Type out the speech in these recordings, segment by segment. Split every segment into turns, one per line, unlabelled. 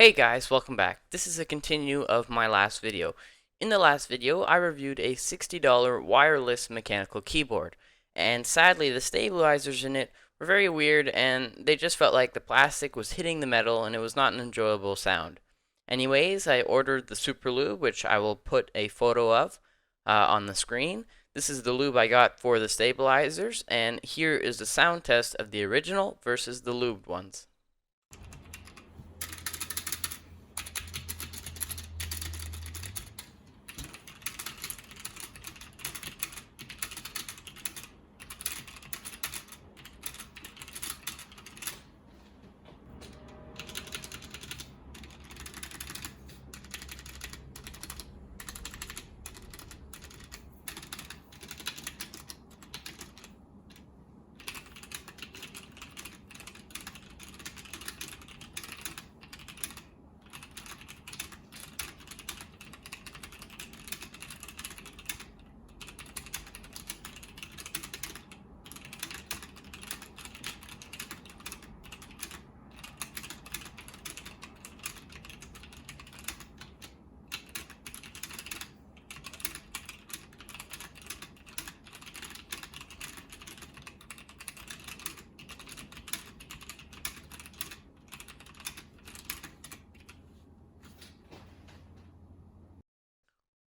Hey guys, welcome back. This is a continue of my last video. In the last video, I reviewed a $60 wireless mechanical keyboard, and sadly the stabilizers in it were very weird and they just felt like the plastic was hitting the metal and it was not an enjoyable sound. Anyways, I ordered the Super Lube, which I will put a photo of on the screen. This is the lube I got for the stabilizers, and here is the sound test of the original versus the lubed ones.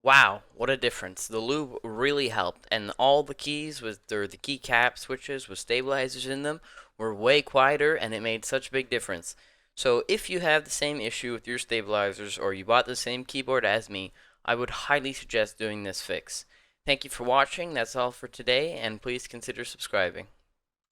Wow, what a difference. The lube really helped, and all the keys with the keycap switches with stabilizers in them were way quieter, and it made such a big difference. So if you have the same issue with your stabilizers or you bought the same keyboard as me, I would highly suggest doing this fix. Thank you for watching. That's all for today, and please consider subscribing.